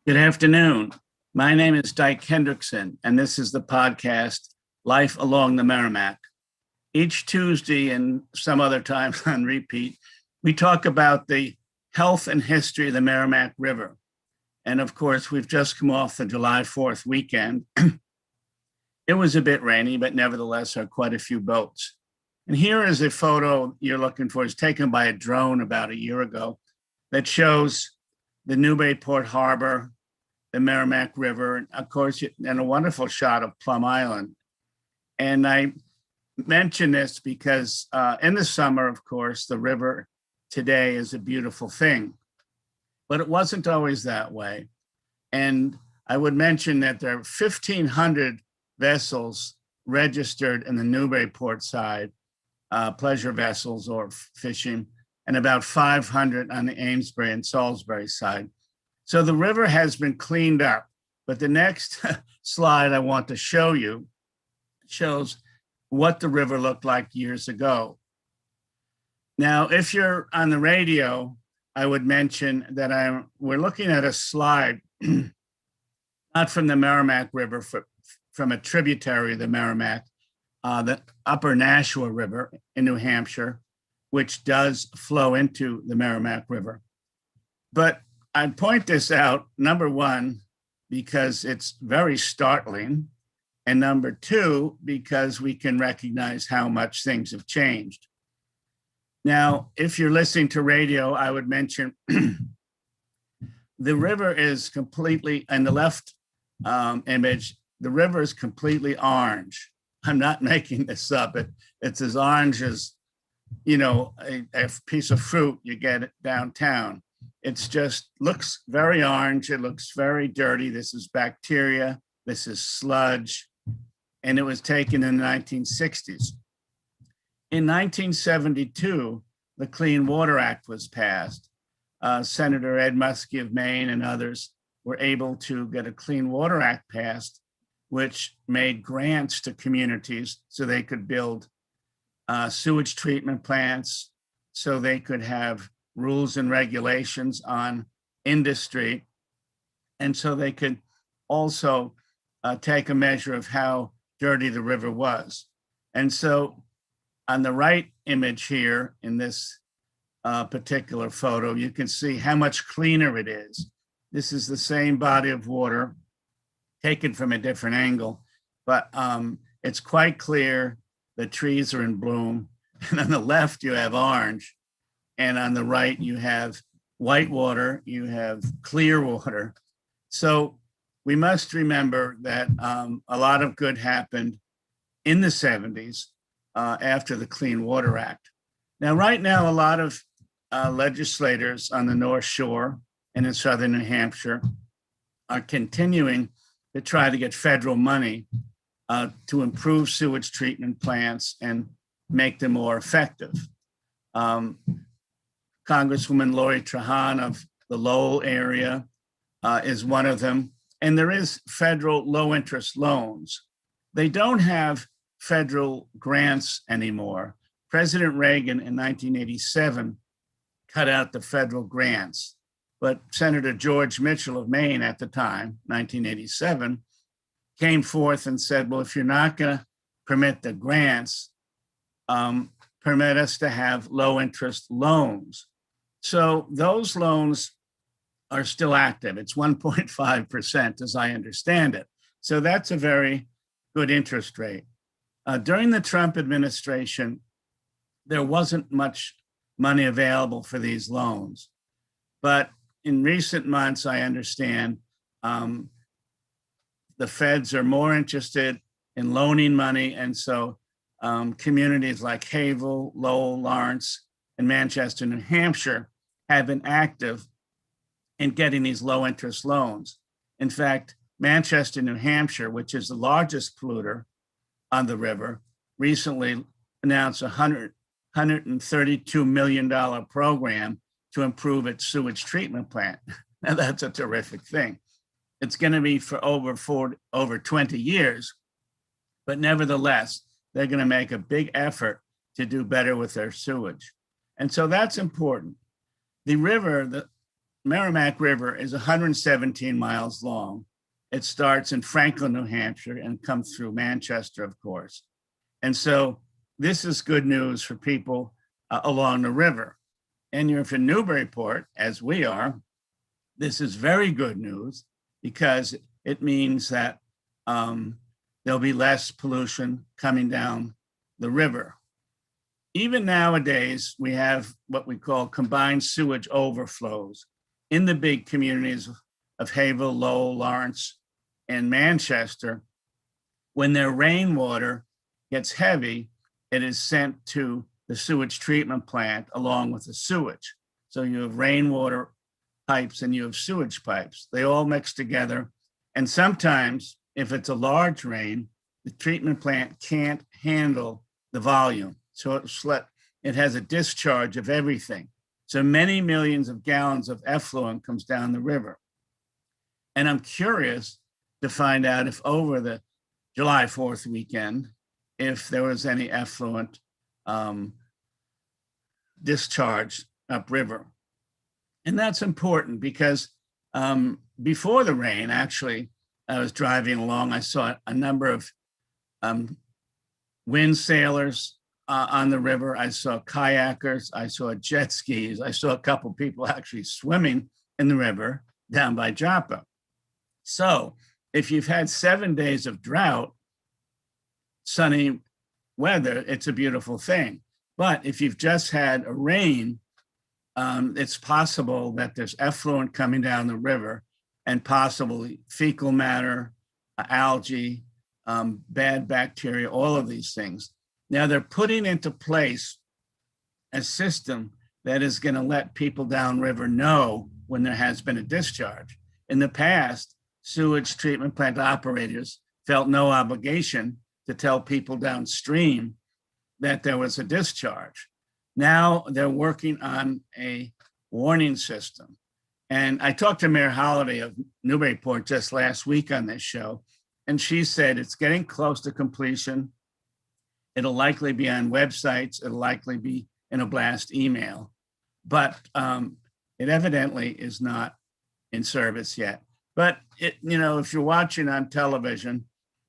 Good afternoon. My name is Dyke Hendrickson, and this is the podcast, Life Along the Merrimack. Each Tuesday and some other times on repeat, we talk about the health and history of the Merrimack River. And of course, we've just come off the July 4th weekend. It was a bit rainy, but nevertheless, there are quite a few boats. And here is a photo you're looking for. It's taken by a drone about a year ago that shows the Newburyport Harbor, the Merrimack River, and of course, and a wonderful shot of Plum Island. And I mention this because in the summer, of course, the river today is a beautiful thing, but it wasn't always that way. And I would mention that there are 1,500 vessels registered in the Newburyport side, pleasure vessels or fishing, and about 500 on the Amesbury and Salisbury side. So the river has been cleaned up, but the next slide I want to show you shows what the river looked like years ago. Now, if you're on the radio, I would mention that we're looking at a slide, not from the Merrimack River, from a tributary of the Merrimack, the Upper Nashua River in New Hampshire, which does flow into the Merrimack River. But I'd point this out, number one, because it's very startling, and number two, because we can recognize how much things have changed. Now, if you're listening to radio, I would mention the river is completely, in the left image, the river is completely orange. I'm not making this up. It's as orange as, a piece of fruit you get downtown. It's just looks very orange. It looks very dirty. This is bacteria. This is sludge. And it was taken in the 1960s. In 1972, the Clean Water Act was passed. Senator Ed Muskie of Maine and others were able to get a Clean Water Act passed, which made grants to communities so they could build sewage treatment plants, so they could have rules and regulations on industry. And so they could also take a measure of how dirty the river was. And so on the right image here in this particular photo, you can see how much cleaner it is. This is the same body of water taken from a different angle, but it's quite clear. The trees are in bloom. And on the left, you have orange. And on the right, you have white water, you have clear water. So we must remember that a lot of good happened in the 70s after the Clean Water Act. Now, right now, a lot of legislators on the North Shore and in southern New Hampshire are continuing to try to get federal money to improve sewage treatment plants and make them more effective. Congresswoman Lori Trahan of the Lowell area is one of them. And there is federal low interest loans. They don't have federal grants anymore. President Reagan in 1987 cut out the federal grants, but Senator George Mitchell of Maine at the time, 1987, came forth and said, well, if you're not going to permit the grants, permit us to have low interest loans. So those loans are still active. It's 1.5% as I understand it. So that's a very good interest rate. During the Trump administration, there wasn't much money available for these loans. But in recent months, I understand the feds are more interested in loaning money. And so communities like Havel, Lowell, Lawrence, and Manchester, New Hampshire have been active in getting these low interest loans. In fact, Manchester, New Hampshire, which is the largest polluter on the river, recently announced a $132 million program to improve its sewage treatment plant. Now that's a terrific thing. It's going to be for over 20 years, but nevertheless, they're going to make a big effort to do better with their sewage. And so that's important. The river, Merrimack River is 117 miles long. It starts in Franklin, New Hampshire, and comes through Manchester, of course. And so this is good news for people along the river. And you're in Newburyport, as we are, this is very good news because it means that there'll be less pollution coming down the river. Even nowadays, we have what we call combined sewage overflows in the big communities of Haverhill, Lowell, Lawrence, and Manchester. When their rainwater gets heavy, it is sent to the sewage treatment plant along with the sewage. So you have rainwater pipes and you have sewage pipes. They all mix together. And sometimes, if it's a large rain, the treatment plant can't handle the volume. So it has a discharge of everything. So many millions of gallons of effluent comes down the river. And I'm curious to find out if over the July 4th weekend, if there was any effluent discharge upriver. And that's important because before the rain, actually, I was driving along, I saw a number of wind sailors on the river. I saw kayakers, I saw jet skis, I saw a couple people actually swimming in the river down by Joppa. So if you've had 7 days of drought, sunny weather, it's a beautiful thing. But if you've just had a rain, it's possible that there's effluent coming down the river and possibly fecal matter, algae, bad bacteria, all of these things. Now they're putting into place a system that is going to let people downriver know when there has been a discharge. In the past, sewage treatment plant operators felt no obligation to tell people downstream that there was a discharge. Now they're working on a warning system. And I talked to Mayor Holliday of Newburyport just last week on this show, and she said it's getting close to completion. It'll likely be on websites. It'll likely be in a blast email, but it evidently is not in service yet. But if you're watching on television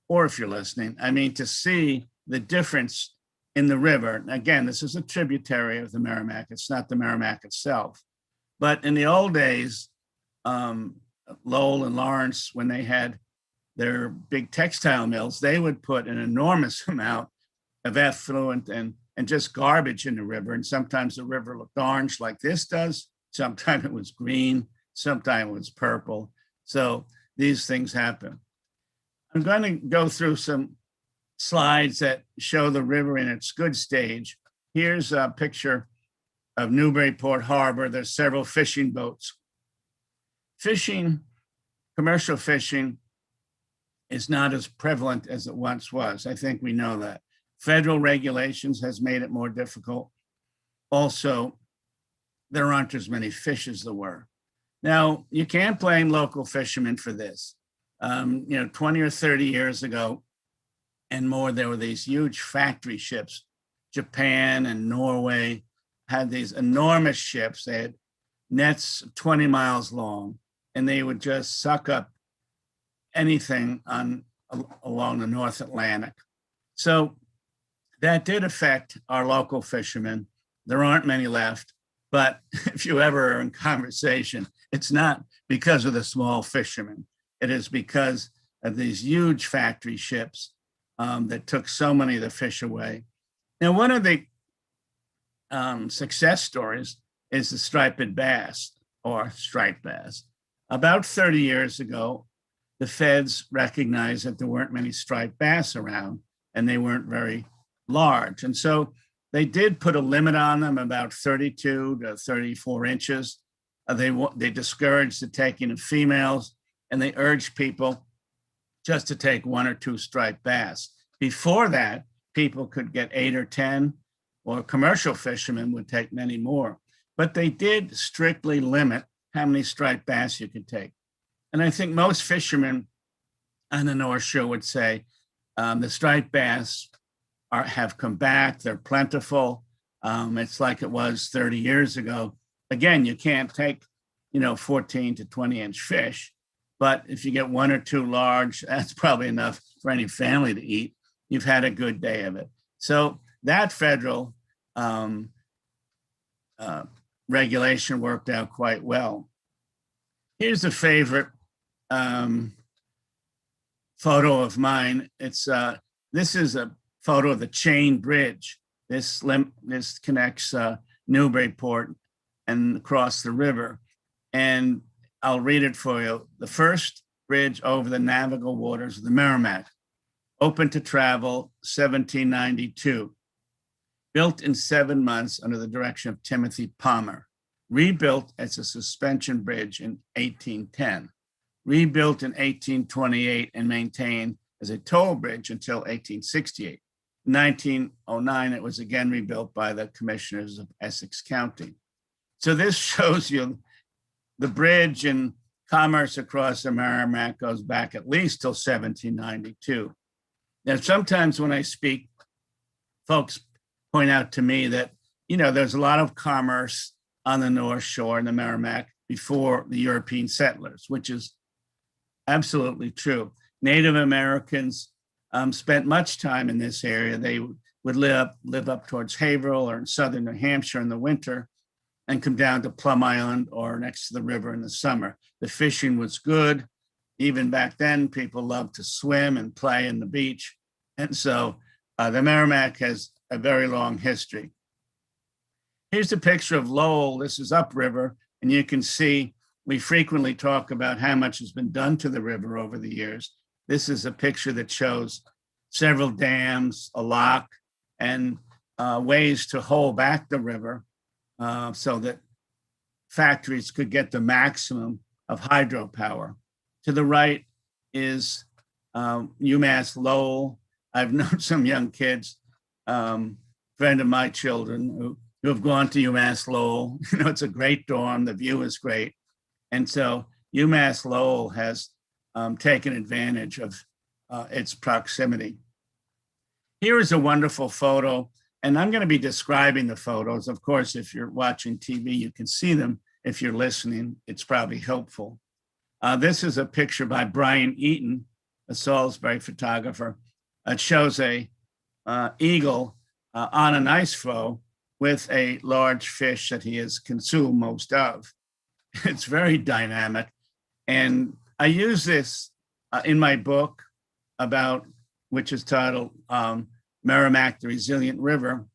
or if you're listening, I mean, to see the difference in the river. Again, this is a tributary of the Merrimack. It's not the Merrimack itself. But in the old days, Lowell and Lawrence, when they had their big textile mills, they would put an enormous amount of effluent and just garbage in the river. And sometimes the river looked orange like this does. Sometimes it was green. Sometimes it was purple. So these things happen. I'm going to go through some slides that show the river in its good stage. Here's a picture of Newburyport Harbor. There's several fishing boats. Fishing, commercial fishing, is not as prevalent as it once was. I think we know that. Federal regulations has made it more difficult. Also, there aren't as many fish as there were. Now, you can't blame local fishermen for this. 20 or 30 years ago and more, there were these huge factory ships. Japan and Norway had these enormous ships. They had nets 20 miles long, and they would just suck up anything along the North Atlantic. So that did affect our local fishermen. There aren't many left, but if you ever are in conversation, it's not because of the small fishermen. It is because of these huge factory ships that took so many of the fish away. Now, one of the success stories is the striped bass or striped bass. About 30 years ago, the feds recognized that there weren't many striped bass around and they weren't very large. And so they did put a limit on them, about 32 to 34 inches. They discouraged the taking of females, and they urged people just to take 1 or 2 striped bass. Before that, people could get 8 or 10, or commercial fishermen would take many more. But they did strictly limit how many striped bass you could take. And I think most fishermen on the North Shore would say the striped bass have come back. They're plentiful. It's like it was 30 years ago. Again, you can't take 14 to 20-inch fish. But if you get one or two large, that's probably enough for any family to eat. You've had a good day of it. So that federal regulation worked out quite well. Here's a favorite photo of mine. This is a photo of the Chain Bridge. This connects Newburyport and across the river. And I'll read it for you. The first bridge over the navigable waters of the Merrimack, open to travel 1792, built in 7 months under the direction of Timothy Palmer, rebuilt as a suspension bridge in 1810, rebuilt in 1828 and maintained as a toll bridge until 1868. In 1909, it was again rebuilt by the commissioners of Essex County. So this shows you the bridge and commerce across the Merrimack goes back at least till 1792. Now, sometimes when I speak, folks point out to me that, there's a lot of commerce on the North Shore in the Merrimack before the European settlers, which is absolutely true. Native Americans spent much time in this area. They would live up towards Haverhill or in southern New Hampshire in the winter and come down to Plum Island or next to the river in the summer. The fishing was good. Even back then, people loved to swim and play in the beach. And so the Merrimack has a very long history. Here's a picture of Lowell. This is upriver, and you can see we frequently talk about how much has been done to the river over the years. This is a picture that shows several dams, a lock, and ways to hold back the river so that factories could get the maximum of hydropower. To the right is UMass Lowell. I've known some young kids, friend of my children, who have gone to UMass Lowell. It's a great dorm. The view is great. And so UMass Lowell has taken advantage of its proximity. Here is a wonderful photo, and I'm going to be describing the photos. Of course, if you're watching TV, you can see them. If you're listening, it's probably helpful. This is a picture by Brian Eaton, a Salisbury photographer. It shows a eagle on an ice floe with a large fish that he has consumed most of. It's very dynamic. And I use this in my book which is titled Merrimack, the Resilient River,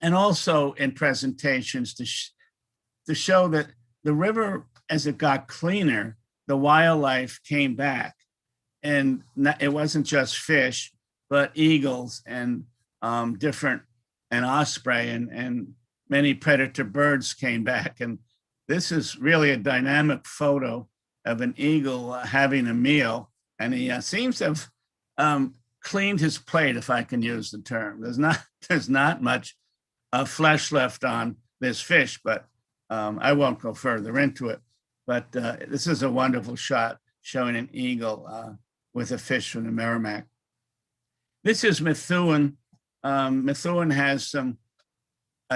and also in presentations to show that the river, as it got cleaner, the wildlife came back. And it wasn't just fish, but eagles and osprey and many predator birds came back. And this is really a dynamic photo of an eagle having a meal. And he seems to have cleaned his plate, if I can use the term. There's not much flesh left on this fish, but I won't go further into it. But this is a wonderful shot showing an eagle with a fish from the Merrimack. This is Methuen. Methuen has some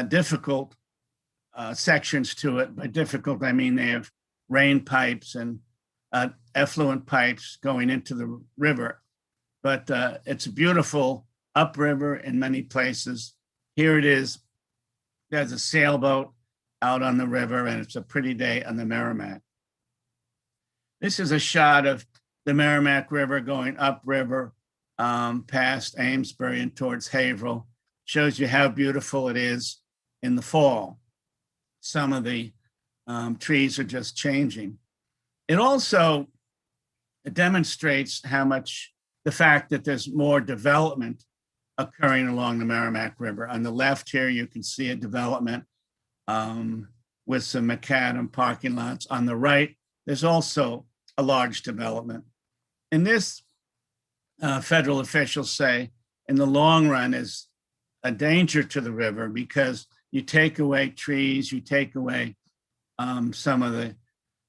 difficult sections to it. By difficult, I mean they have rain pipes and effluent pipes going into the river. But it's beautiful upriver in many places. Here it is. There's a sailboat out on the river, and it's a pretty day on the Merrimack. This is a shot of the Merrimack River going upriver past Amesbury and towards Haverhill. Shows you how beautiful it is in the fall. Some of the trees are just changing. It also demonstrates how much the fact that there's more development occurring along the Merrimack River. On the left here, you can see a development with some macadam parking lots. On the right, there's also a large development. And this, federal officials say, in the long run is a danger to the river because you take away trees, you take away some of the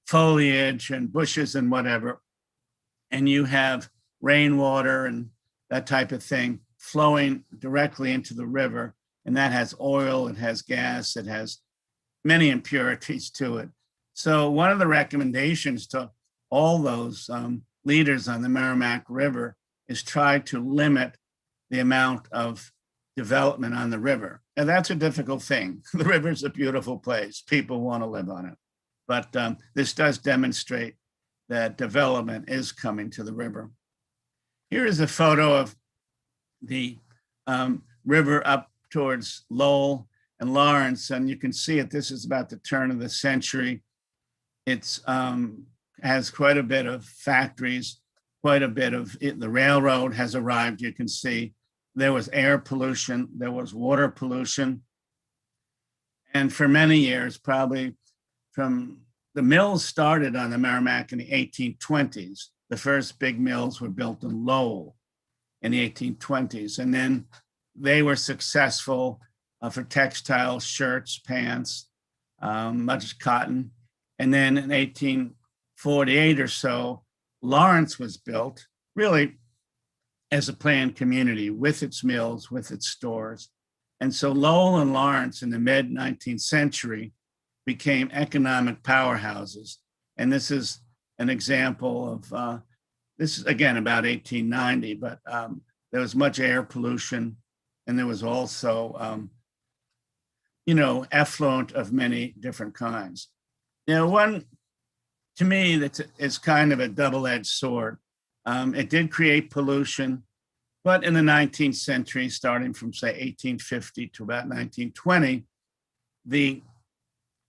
foliage and bushes and whatever, and you have rainwater and that type of thing flowing directly into the river. And that has oil, it has gas, it has many impurities to it. So one of the recommendations to all those leaders on the Merrimack River is try to limit the amount of development on the river. And that's a difficult thing. The river is a beautiful place. People want to live on it. But this does demonstrate that development is coming to the river. Here is a photo of the river up towards Lowell and Lawrence. And you can see it. This is about the turn of the century. It's has quite a bit of factories, quite a bit of the railroad has arrived. You can see there was air pollution, there was water pollution. And for many years, probably from the mills started on the Merrimack in the 1820s. The first big mills were built in Lowell in the 1820s. And then they were successful for textiles, shirts, pants, much cotton. And then in 1848 or so, Lawrence was built really as a planned community with its mills, with its stores. And so Lowell and Lawrence in the mid-19th century became economic powerhouses. And this is an example of, this is again about 1890, but there was much air pollution and there was also, effluent of many different kinds. One, to me, that is kind of a double-edged sword. It did create pollution, but in the 19th century, starting from, say, 1850 to about 1920, the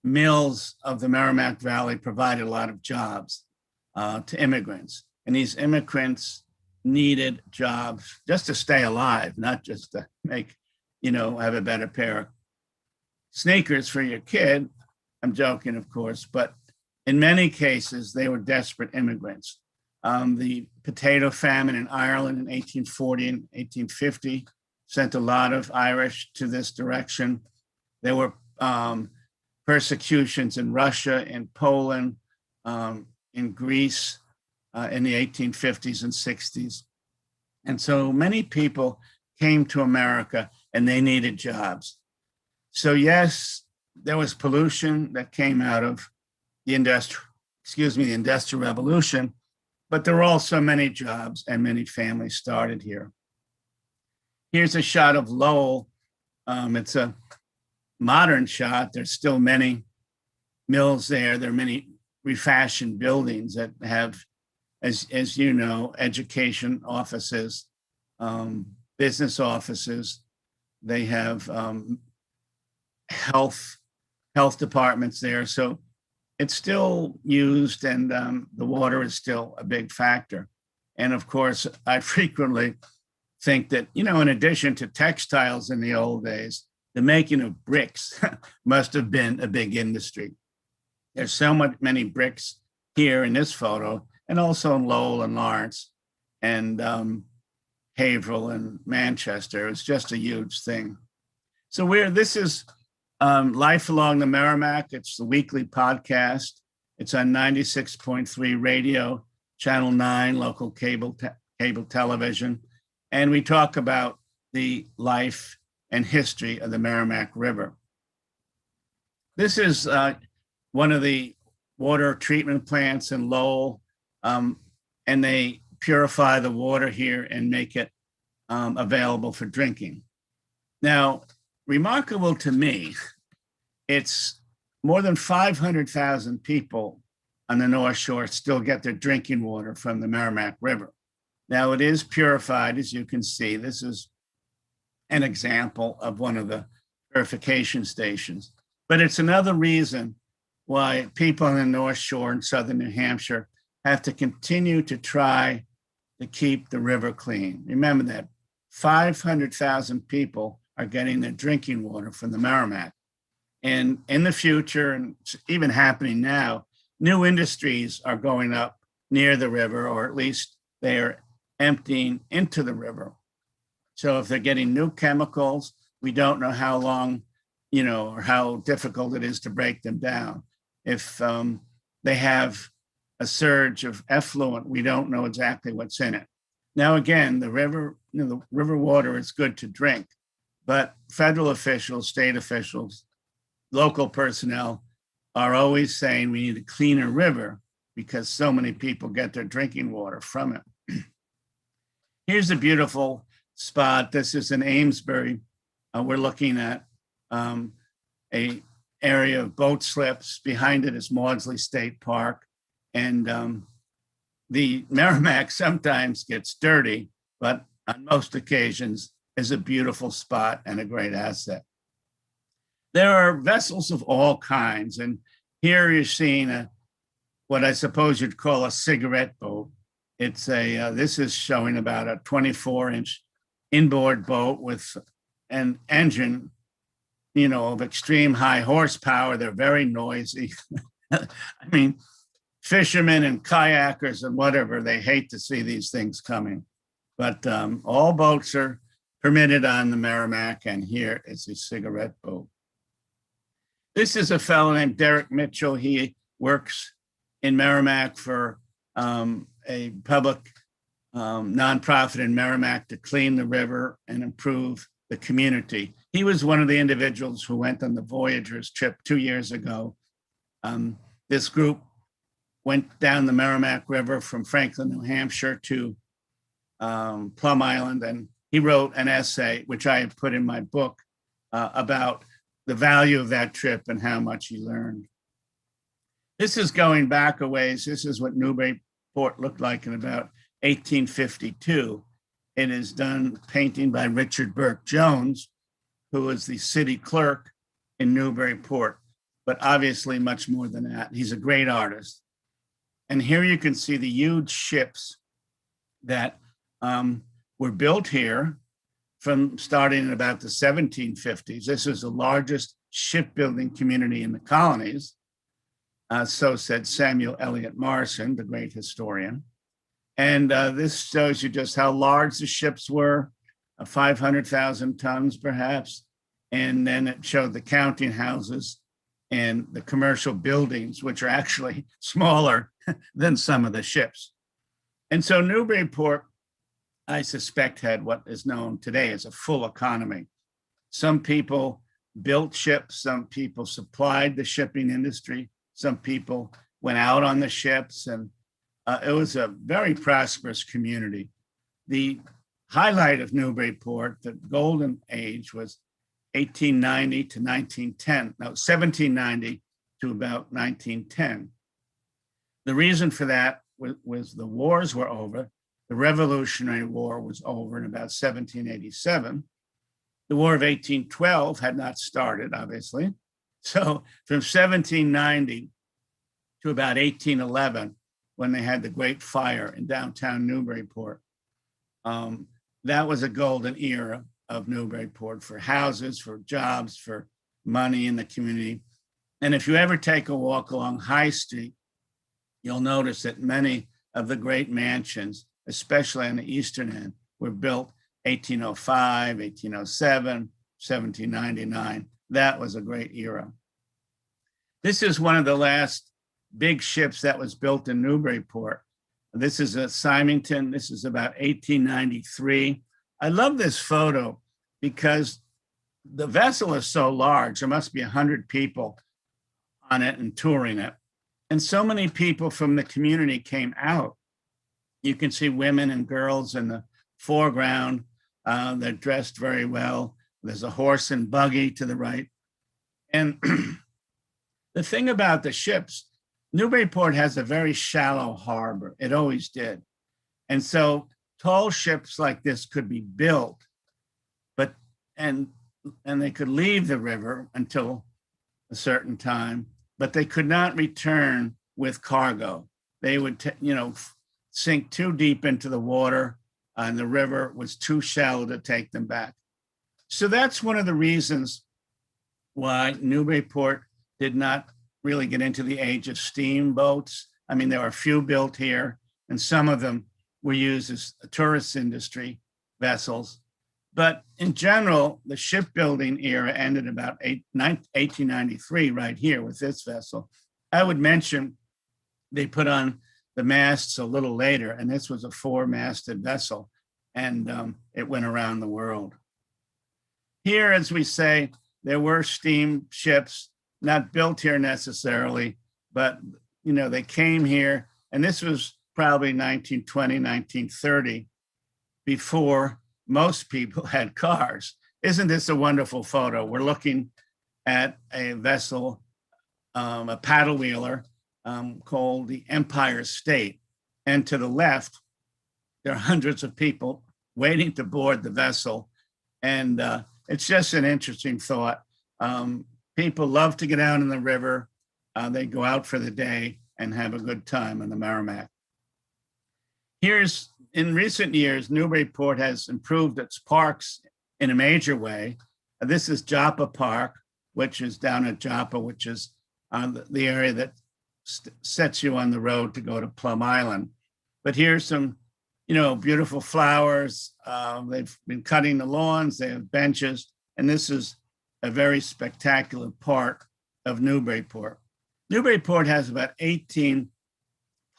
mills of the Merrimack Valley provided a lot of jobs to immigrants. And these immigrants needed jobs just to stay alive, not just to make, have a better pair of sneakers for your kid. I'm joking, of course, but in many cases, they were desperate immigrants. The potato famine in Ireland in 1840 and 1850 sent a lot of Irish to this direction. There were persecutions in Russia, in Poland, in Greece in the 1850s and 60s. And so many people came to America and they needed jobs. So yes, there was pollution that came out of the Industrial Revolution, but there were also many jobs and many families started here. Here's a shot of Lowell. It's a modern shot. There's still many mills there. There are many refashioned buildings that have, as you know, education offices, business offices. They have health departments there. So it's still used and the water is still a big factor. And of course, I frequently think that, in addition to textiles in the old days, the making of bricks must have been a big industry. There's so many bricks here in this photo, and also in Lowell and Lawrence and Haverhill and Manchester. It's just a huge thing. So this is Life Along the Merrimack. It's the weekly podcast. It's on 96.3 radio, Channel 9, local cable television. And we talk about the life and history of the Merrimack River. This is one of the water treatment plants in Lowell, and they purify the water here and make it available for drinking. Now, remarkable to me, it's more than 500,000 people on the North Shore still get their drinking water from the Merrimack River. Now, it is purified, as you can see. This is an example of one of the purification stations. But it's another reason why people on the North Shore in southern New Hampshire have to continue to try to keep the river clean. Remember that 500,000 people are getting their drinking water from the Merrimack. And in the future, and it's even happening now, new industries are going up near the river, or at least they're emptying into the river. So if they're getting new chemicals, we don't know how long, or how difficult it is to break them down. If they have a surge of effluent, we don't know exactly what's in it. Now, again, the river water is good to drink, but federal officials, state officials, local personnel are always saying we need a cleaner river because so many people get their drinking water from it. Here's a beautiful spot. This is in Amesbury. We're looking at a area of boat slips. Behind it is Maudsley State Park. And the Merrimack sometimes gets dirty, but on most occasions is a beautiful spot and a great asset. There are vessels of all kinds. And here you're seeing what I suppose you'd call a cigarette boat. It's this is showing about a 24-inch inboard boat with an engine, of extreme high horsepower. They're very noisy. I mean, fishermen and kayakers and whatever, they hate to see these things coming. But all boats are permitted on the Merrimack, and here is a cigarette boat. This is a fellow named Derek Mitchell. He works in Merrimack for a public nonprofit in Merrimack to clean the river and improve the community. He was one of the individuals who went on the Voyagers trip 2 years ago. This group went down the Merrimack River from Franklin, New Hampshire to Plum Island, and he wrote an essay, which I have put in my book, about the value of that trip and how much he learned. This is going back a ways. This is what Newburyport looked like in about 1852. It is done painting by Richard Burke Jones, who was the city clerk in Newburyport, but obviously much more than that. He's a great artist. And here you can see the huge ships that were built here from starting in about the 1750s. This is the largest shipbuilding community in the colonies. So said Samuel Eliot Morison, the great historian. And this shows you just how large the ships were, 500,000 tons perhaps. And then it showed the counting houses and the commercial buildings, which are actually smaller than some of the ships. And so Newburyport, I suspect, had what is known today as a full economy. Some people built ships, some people supplied the shipping industry, some people went out on the ships, and it was a very prosperous community. The highlight of Newburyport, the golden age, was 1890 to 1910, no, 1790 to about 1910. The reason for that was the wars were over. The Revolutionary War was over in about 1787. The War of 1812 had not started, obviously. So from 1790 to about 1811, when they had the Great Fire in downtown Newburyport, that was a golden era of Newburyport for houses, for jobs, for money in the community. And if you ever take a walk along High Street, you'll notice that many of the great mansions, especially on the eastern end, were built 1805, 1807, 1799. That was a great era. This is one of the last big ships that was built in Newburyport. This is a Symington. This is about 1893. I love this photo because the vessel is so large. There must be 100 people on it and touring it. And so many people from the community came out. You can see women and girls in the foreground. They're dressed very well. There's a horse and buggy to the right. And the thing about the ships, Newburyport has a very shallow harbor. It always did. And so tall ships like this could be built, but and they could leave the river until a certain time, but they could not return with cargo. They would, sink too deep into the water, and the river was too shallow to take them back. So that's one of the reasons why Newburyport did not really get into the age of steamboats. I mean, there are a few built here, and some of them were used as tourist industry vessels. But in general, the shipbuilding era ended about 1893 right here with this vessel. I would mention they put on the masts a little later, and this was a 4-masted vessel, and it went around the world. Here, as we say, there were steam ships. not built here necessarily, but they came here, and this was probably 1920, 1930, before most people had cars. Isn't this a wonderful photo? We're looking at a vessel, a paddle wheeler called the Empire State. And to the left, there are hundreds of people waiting to board the vessel. And it's just an interesting thought. People love to get out in the river. They go out for the day and have a good time on the Merrimack. In recent years, Newburyport has improved its parks in a major way. This is Joppa Park, which is down at Joppa, which is the area that sets you on the road to go to Plum Island. But here's some, beautiful flowers. They've been cutting the lawns, they have benches, and this is a very spectacular part of Newburyport. Newburyport has about 18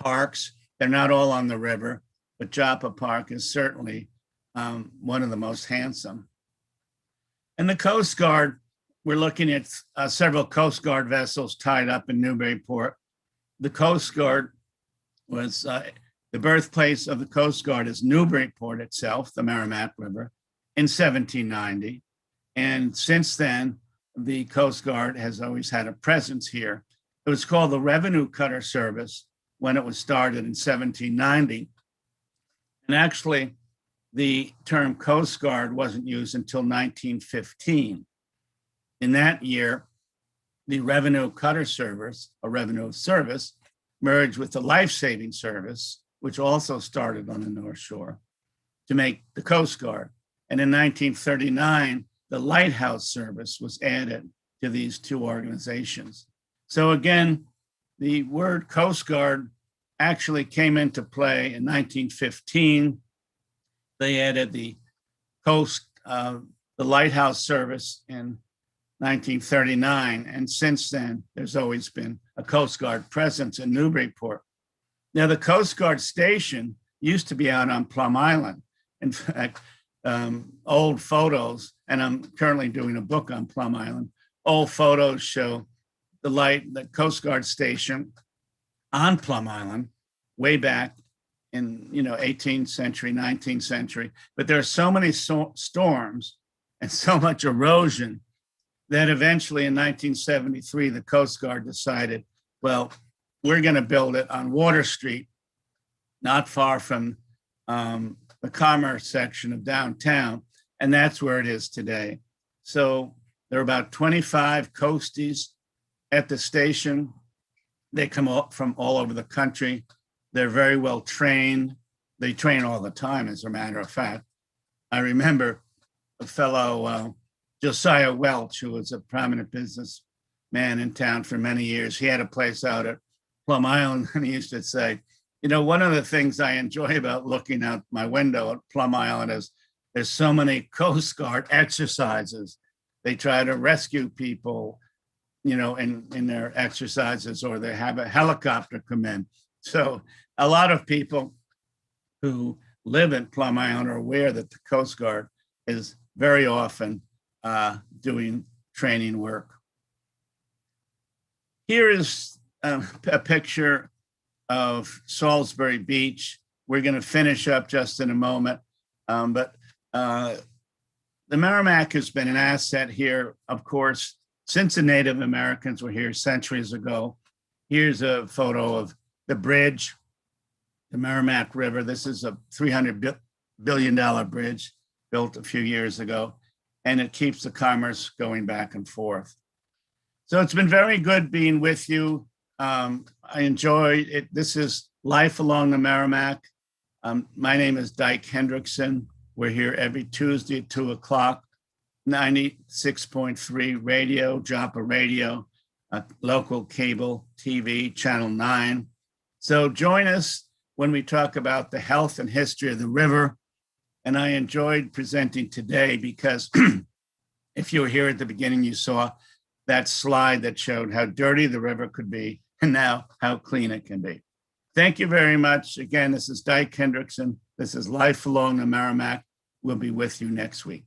parks. They're not all on the river, but Joppa Park is certainly one of the most handsome. And the Coast Guard, we're looking at several Coast Guard vessels tied up in Newburyport. The Coast Guard was, the birthplace of the Coast Guard is Newburyport itself, the Merrimack River, in 1790. And since then, the Coast Guard has always had a presence here. It was called the Revenue Cutter Service when it was started in 1790. And actually, the term Coast Guard wasn't used until 1915. In that year, the Revenue Cutter Service, a revenue service, merged with the Life Saving Service, which also started on the North Shore, to make the Coast Guard. And in 1939, the Lighthouse Service was added to these two organizations. So again, the word Coast Guard actually came into play in 1915. They added the Lighthouse Service in 1939. And since then, there's always been a Coast Guard presence in Newburyport. Now, the Coast Guard station used to be out on Plum Island. In fact, old photos, and I'm currently doing a book on Plum Island, old photos show the Coast Guard station on Plum Island way back in 18th century, 19th century. But there are so many storms and so much erosion that eventually in 1973, the Coast Guard decided, well, we're going to build it on Water Street, not far from the commerce section of downtown. And that's where it is today. So there are about 25 coasties at the station. They come up from all over the country. They're very well trained. They train all the time, as a matter of fact. I remember a fellow, Josiah Welch, who was a prominent businessman in town for many years. He had a place out at Plum Island, and he used to say, one of the things I enjoy about looking out my window at Plum Island is there's so many Coast Guard exercises. They try to rescue people, in their exercises, or they have a helicopter come in. So a lot of people who live in Plum Island are aware that the Coast Guard is very often doing training work. Here is a picture of Salisbury Beach. We're going to finish up just in a moment, but the Merrimack has been an asset here, of course, since the Native Americans were here centuries ago. Here's a photo of the bridge, the Merrimack River. This is a $300 billion bridge built a few years ago, and it keeps the commerce going back and forth. So it's been very good being with you. I enjoyed it. This is Life Along the Merrimack. My name is Dyke Hendrickson. We're here every Tuesday at 2 o'clock, 96.3 radio, Joppa Radio, local cable TV, Channel 9. So join us when we talk about the health and history of the river. And I enjoyed presenting today because if you were here at the beginning, you saw that slide that showed how dirty the river could be and now how clean it can be. Thank you very much. Again, this is Dyke Hendrickson. This is Life Along the Merrimack. We'll be with you next week.